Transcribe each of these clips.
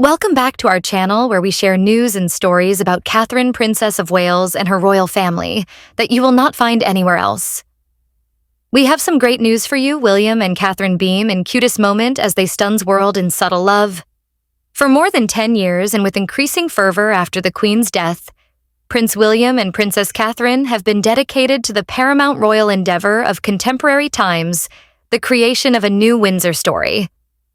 Welcome back to our channel where we share news and stories about Catherine, Princess of Wales and her royal family that you will not find anywhere else. We have some great news for you. William and Catherine beam in cutest moment as they stuns world in subtle love. For more than 10 years and with increasing fervor after the Queen's death, Prince William and Princess Catherine have been dedicated to the paramount royal endeavor of contemporary times, the creation of a new Windsor story.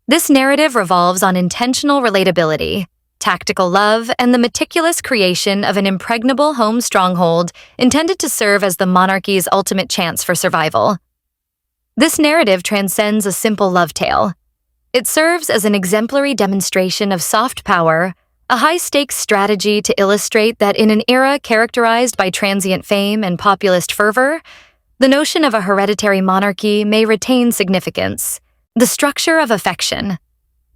This narrative revolves on intentional relatability, tactical love, and the meticulous creation of an impregnable home stronghold intended to serve as the monarchy's ultimate chance for survival. This narrative transcends a simple love tale. It serves as an exemplary demonstration of soft power, a high-stakes strategy to illustrate that in an era characterized by transient fame and populist fervor, the notion of a hereditary monarchy may retain significance. The structure of affection.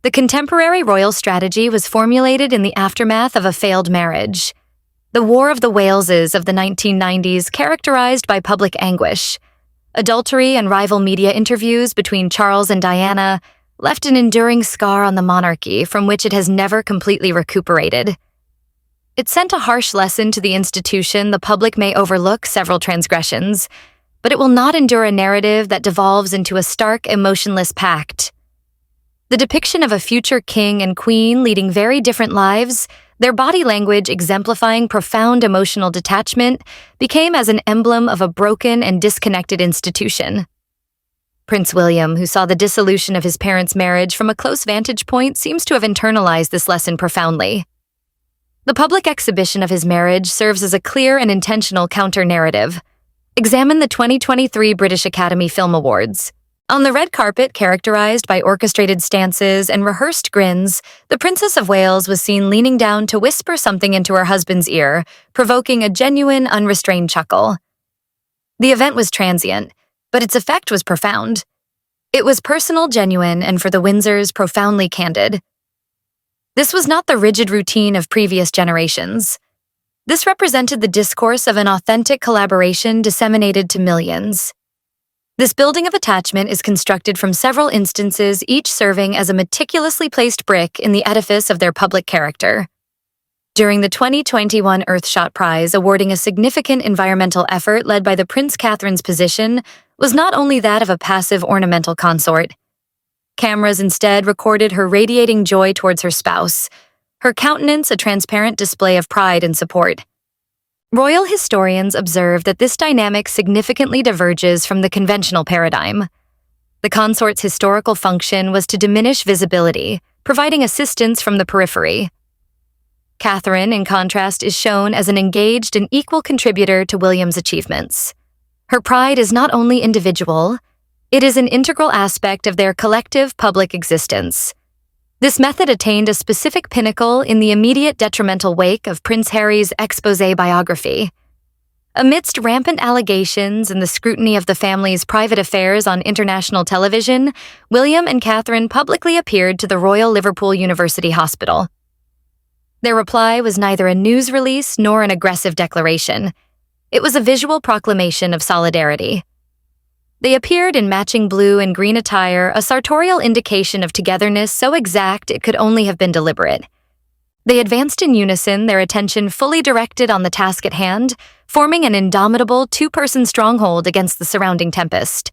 The contemporary royal strategy was formulated in the aftermath of a failed marriage. The War of the Waleses of the 1990s characterized by public anguish. Adultery and rival media interviews between Charles and Diana left an enduring scar on the monarchy from which it has never completely recuperated. It sent a harsh lesson to the institution. The public may overlook several transgressions, but it will not endure a narrative that devolves into a stark, emotionless pact. The depiction of a future king and queen leading very different lives, their body language exemplifying profound emotional detachment, became as an emblem of a broken and disconnected institution. Prince William, who saw the dissolution of his parents' marriage from a close vantage point, seems to have internalized this lesson profoundly. The public exhibition of his marriage serves as a clear and intentional counter-narrative. Examine the 2023 British Academy Film Awards. On the red carpet, characterized by orchestrated stances and rehearsed grins, the Princess of Wales was seen leaning down to whisper something into her husband's ear, provoking a genuine, unrestrained chuckle. The event was transient, but its effect was profound. It was personal, genuine, and for the Windsors, profoundly candid. This was not the rigid routine of previous generations. This represented the discourse of an authentic collaboration disseminated to millions. This building of attachment is constructed from several instances, each serving as a meticulously placed brick in the edifice of their public character. During the 2021 Earthshot Prize, awarding a significant environmental effort led by the Prince Catherine's position was not only that of a passive ornamental consort. Cameras instead recorded her radiating joy towards her spouse, her countenance a transparent display of pride and support. Royal historians observe that this dynamic significantly diverges from the conventional paradigm. The consort's historical function was to diminish visibility, providing assistance from the periphery. Catherine, in contrast, is shown as an engaged and equal contributor to William's achievements. Her pride is not only individual, it is an integral aspect of their collective public existence. This method attained a specific pinnacle in the immediate detrimental wake of Prince Harry's exposé biography. Amidst rampant allegations and the scrutiny of the family's private affairs on international television, William and Catherine publicly appeared to the Royal Liverpool University Hospital. Their reply was neither a news release nor an aggressive declaration. It was a visual proclamation of solidarity. They appeared in matching blue and green attire, a sartorial indication of togetherness so exact it could only have been deliberate. They advanced in unison, their attention fully directed on the task at hand, forming an indomitable two-person stronghold against the surrounding tempest.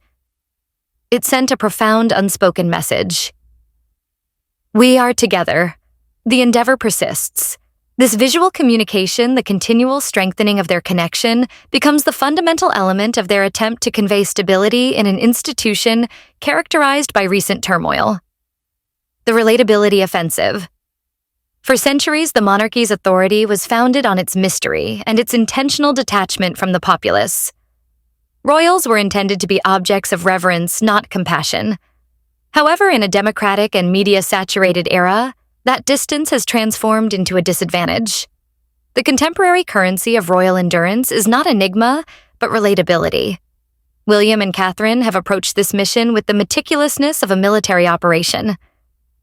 It sent a profound, unspoken message. We are together. The endeavor persists. This visual communication, the continual strengthening of their connection, becomes the fundamental element of their attempt to convey stability in an institution characterized by recent turmoil. The relatability offensive. For centuries, the monarchy's authority was founded on its mystery and its intentional detachment from the populace. Royals were intended to be objects of reverence, not compassion. However, in a democratic and media-saturated era, that distance has transformed into a disadvantage. The contemporary currency of royal endurance is not enigma, but relatability. William and Catherine have approached this mission with the meticulousness of a military operation.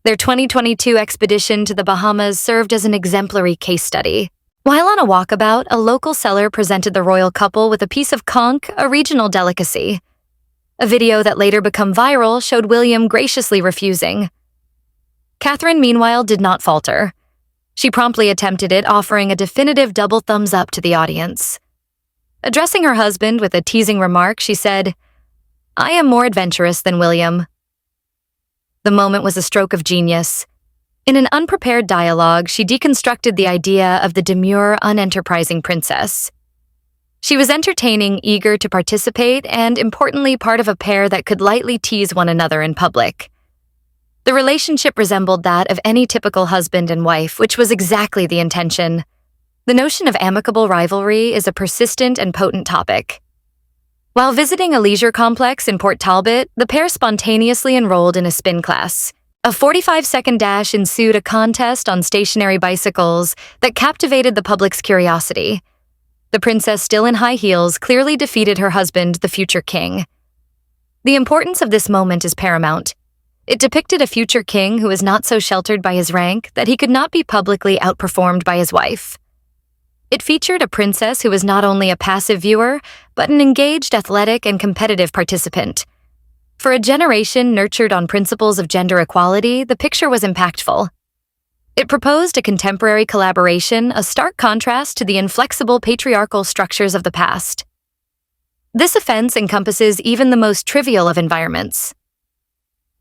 Their 2022 expedition to the Bahamas served as an exemplary case study. While on a walkabout, a local seller presented the royal couple with a piece of conch, a regional delicacy. A video that later became viral showed William graciously refusing. Catherine, meanwhile, did not falter. She promptly attempted it, offering a definitive double thumbs up to the audience. Addressing her husband with a teasing remark, she said, "I am more adventurous than William." The moment was a stroke of genius. In an unprepared dialogue, she deconstructed the idea of the demure, unenterprising princess. She was entertaining, eager to participate, and importantly, part of a pair that could lightly tease one another in public. The relationship resembled that of any typical husband and wife, which was exactly the intention. The notion of amicable rivalry is a persistent and potent topic. While visiting a leisure complex in Port Talbot, the pair spontaneously enrolled in a spin class. A 45-second dash ensued, a contest on stationary bicycles that captivated the public's curiosity. The princess, still in high heels, clearly defeated her husband, the future king. The importance of this moment is paramount. It depicted a future king who was not so sheltered by his rank that he could not be publicly outperformed by his wife. It featured a princess who was not only a passive viewer, but an engaged, athletic, and competitive participant. For a generation nurtured on principles of gender equality, the picture was impactful. It proposed a contemporary collaboration, a stark contrast to the inflexible patriarchal structures of the past. This offense encompasses even the most trivial of environments.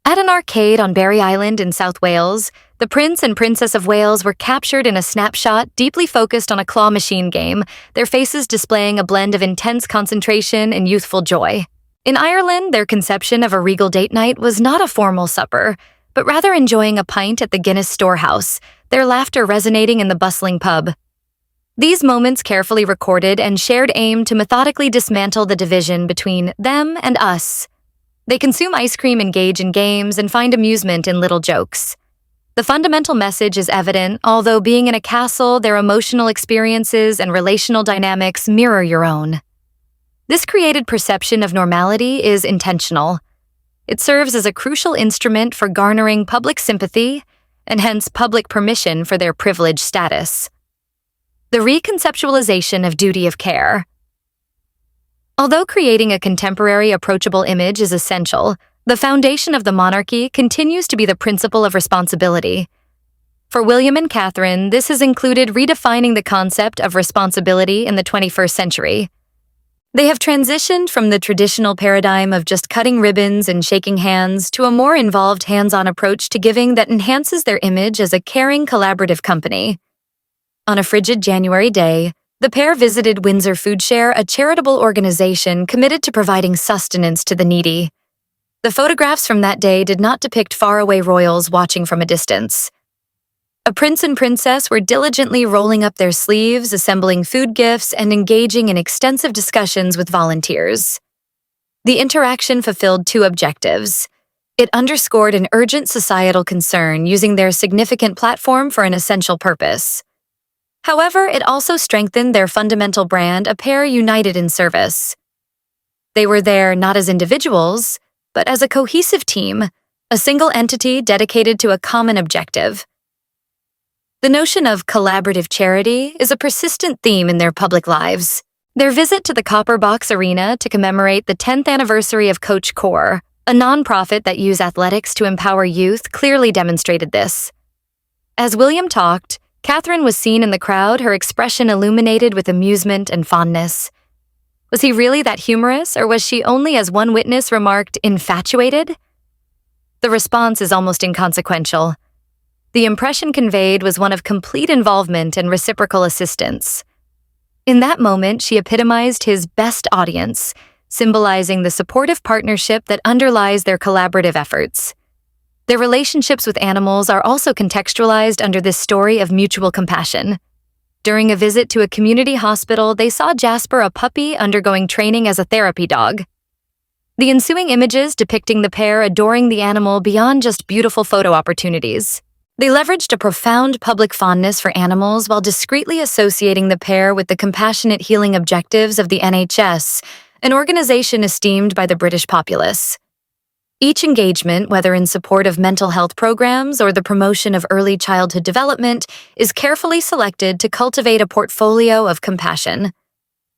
At an arcade on Barry Island in South Wales, the Prince and Princess of Wales were captured in a snapshot deeply focused on a claw machine game, their faces displaying a blend of intense concentration and youthful joy. In Ireland, their conception of a regal date night was not a formal supper, but rather enjoying a pint at the Guinness Storehouse, their laughter resonating in the bustling pub. These moments, carefully recorded and shared, aim to methodically dismantle the division between them and us. They consume ice cream, engage in games, and find amusement in little jokes. The fundamental message is evident, although being in a castle, their emotional experiences and relational dynamics mirror your own. This created perception of normality is intentional. It serves as a crucial instrument for garnering public sympathy and hence public permission for their privileged status. The reconceptualization of duty of care. Although creating a contemporary, approachable image is essential, the foundation of the monarchy continues to be the principle of responsibility. For William and Catherine, this has included redefining the concept of responsibility in the 21st century. They have transitioned from the traditional paradigm of just cutting ribbons and shaking hands to a more involved, hands-on approach to giving that enhances their image as a caring, collaborative company. On a frigid January day, the pair visited Windsor Food Share, a charitable organization committed to providing sustenance to the needy. The photographs from that day did not depict faraway royals watching from a distance. A prince and princess were diligently rolling up their sleeves, assembling food gifts, and engaging in extensive discussions with volunteers. The interaction fulfilled two objectives. It underscored an urgent societal concern, using their significant platform for an essential purpose. However, it also strengthened their fundamental brand, a pair united in service. They were there not as individuals, but as a cohesive team, a single entity dedicated to a common objective. The notion of collaborative charity is a persistent theme in their public lives. Their visit to the Copper Box Arena to commemorate the 10th anniversary of Coach Corps, a nonprofit that uses athletics to empower youth, clearly demonstrated this. As William talked, Catherine was seen in the crowd, her expression illuminated with amusement and fondness. Was he really that humorous, or was she only, as one witness remarked, infatuated? The response is almost inconsequential. The impression conveyed was one of complete involvement and reciprocal assistance. In that moment, she epitomized his best audience, symbolizing the supportive partnership that underlies their collaborative efforts. Their relationships with animals are also contextualized under this story of mutual compassion. During a visit to a community hospital, they saw Jasper, a puppy, undergoing training as a therapy dog. The ensuing images depicting the pair adoring the animal beyond just beautiful photo opportunities. They leveraged a profound public fondness for animals while discreetly associating the pair with the compassionate healing objectives of the NHS, an organization esteemed by the British populace. Each engagement, whether in support of mental health programs or the promotion of early childhood development, is carefully selected to cultivate a portfolio of compassion.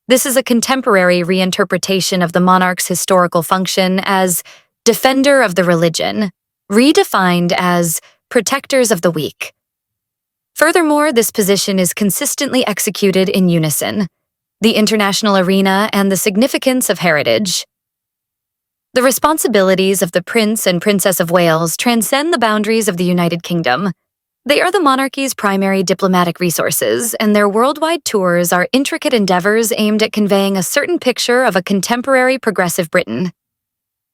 This is a contemporary reinterpretation of the monarch's historical function as defender of the religion, redefined as protectors of the weak. Furthermore, this position is consistently executed in unison: the international arena and the significance of heritage. The responsibilities of the Prince and Princess of Wales transcend the boundaries of the United Kingdom. They are the monarchy's primary diplomatic resources, and their worldwide tours are intricate endeavors aimed at conveying a certain picture of a contemporary progressive Britain.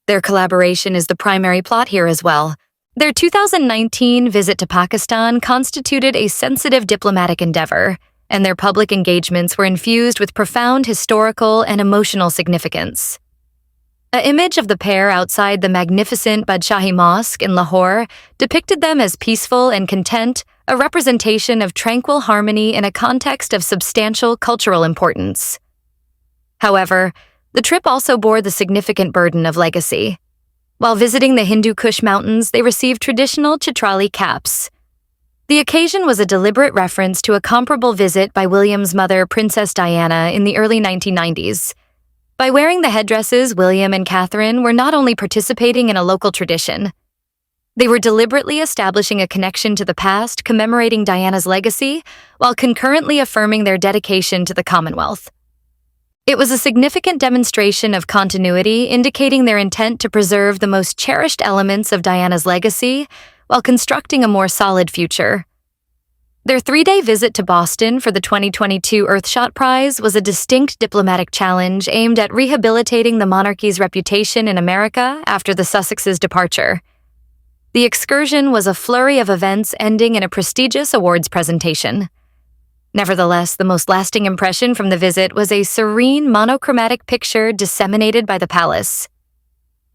Their collaboration is the primary plot here as well. Their 2019 visit to Pakistan constituted a sensitive diplomatic endeavor, and their public engagements were infused with profound historical and emotional significance. An image of the pair outside the magnificent Badshahi Mosque in Lahore depicted them as peaceful and content, a representation of tranquil harmony in a context of substantial cultural importance. However, the trip also bore the significant burden of legacy. While visiting the Hindu Kush Mountains, they received traditional Chitrali caps. The occasion was a deliberate reference to a comparable visit by William's mother, Princess Diana, in the early 1990s. By wearing the headdresses, William and Catherine were not only participating in a local tradition, they were deliberately establishing a connection to the past, commemorating Diana's legacy, while concurrently affirming their dedication to the Commonwealth. It was a significant demonstration of continuity, indicating their intent to preserve the most cherished elements of Diana's legacy while constructing a more solid future. Their 3-day visit to Boston for the 2022 Earthshot Prize was a distinct diplomatic challenge aimed at rehabilitating the monarchy's reputation in America after the Sussexes' departure. The excursion was a flurry of events ending in a prestigious awards presentation. Nevertheless, the most lasting impression from the visit was a serene, monochromatic picture disseminated by the palace.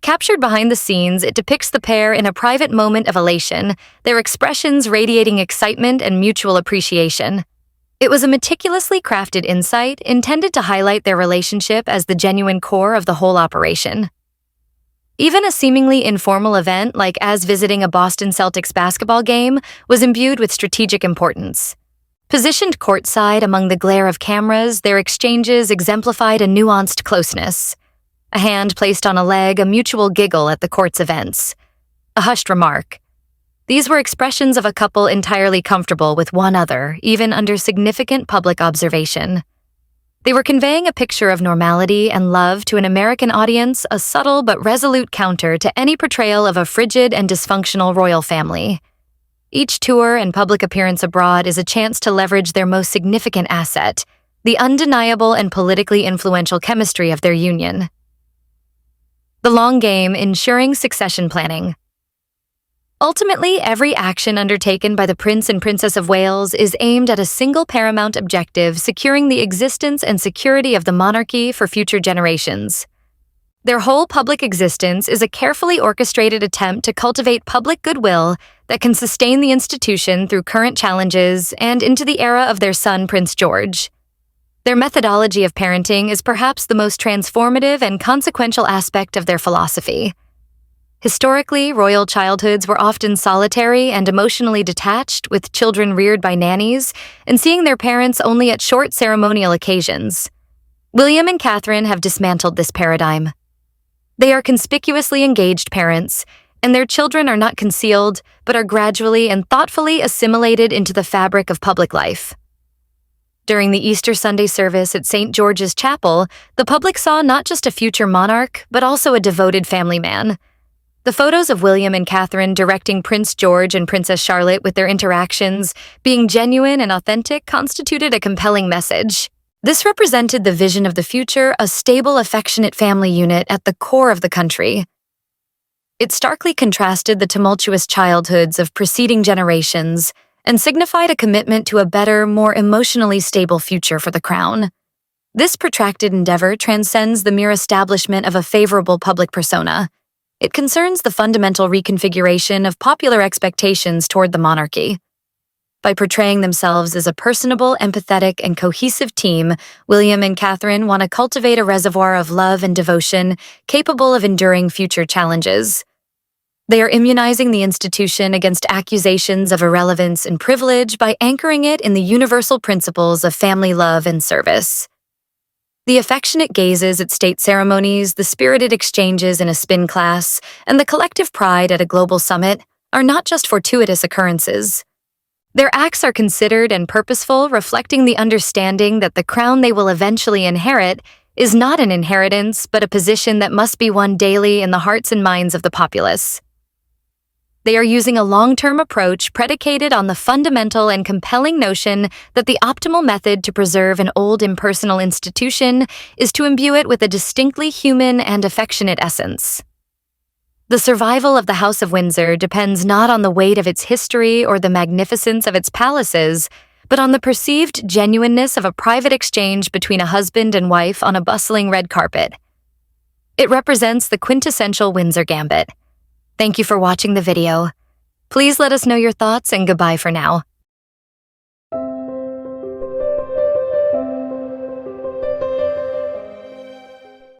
Captured behind the scenes, it depicts the pair in a private moment of elation, their expressions radiating excitement and mutual appreciation. It was a meticulously crafted insight intended to highlight their relationship as the genuine core of the whole operation. Even a seemingly informal event like as visiting a Boston Celtics basketball game was imbued with strategic importance. Positioned courtside among the glare of cameras, their exchanges exemplified a nuanced closeness. A hand placed on a leg, a mutual giggle at the court's events. A hushed remark. These were expressions of a couple entirely comfortable with one another, even under significant public observation. They were conveying a picture of normality and love to an American audience, a subtle but resolute counter to any portrayal of a frigid and dysfunctional royal family. Each tour and public appearance abroad is a chance to leverage their most significant asset, the undeniable and politically influential chemistry of their union. The long game, ensuring succession planning. Ultimately, every action undertaken by the Prince and Princess of Wales is aimed at a single paramount objective: securing the existence and security of the monarchy for future generations. Their whole public existence is a carefully orchestrated attempt to cultivate public goodwill that can sustain the institution through current challenges and into the era of their son, Prince George. Their methodology of parenting is perhaps the most transformative and consequential aspect of their philosophy. Historically, royal childhoods were often solitary and emotionally detached, with children reared by nannies and seeing their parents only at short ceremonial occasions. William and Catherine have dismantled this paradigm. They are conspicuously engaged parents, and their children are not concealed, but are gradually and thoughtfully assimilated into the fabric of public life. During the Easter Sunday service at St. George's Chapel, the public saw not just a future monarch, but also a devoted family man. The photos of William and Catherine directing Prince George and Princess Charlotte with their interactions, being genuine and authentic, constituted a compelling message. This represented the vision of the future, a stable, affectionate family unit at the core of the country. It starkly contrasted the tumultuous childhoods of preceding generations and signified a commitment to a better, more emotionally stable future for the crown. This protracted endeavor transcends the mere establishment of a favorable public persona. It concerns the fundamental reconfiguration of popular expectations toward the monarchy. By portraying themselves as a personable, empathetic, and cohesive team, William and Catherine want to cultivate a reservoir of love and devotion capable of enduring future challenges. They are immunizing the institution against accusations of irrelevance and privilege by anchoring it in the universal principles of family love and service. The affectionate gazes at state ceremonies, the spirited exchanges in a spin class, and the collective pride at a global summit are not just fortuitous occurrences. Their acts are considered and purposeful, reflecting the understanding that the crown they will eventually inherit is not an inheritance, but a position that must be won daily in the hearts and minds of the populace. They are using a long-term approach predicated on the fundamental and compelling notion that the optimal method to preserve an old impersonal institution is to imbue it with a distinctly human and affectionate essence. The survival of the House of Windsor depends not on the weight of its history or the magnificence of its palaces, but on the perceived genuineness of a private exchange between a husband and wife on a bustling red carpet. It represents the quintessential Windsor gambit. Thank you for watching the video. Please let us know your thoughts and goodbye for now.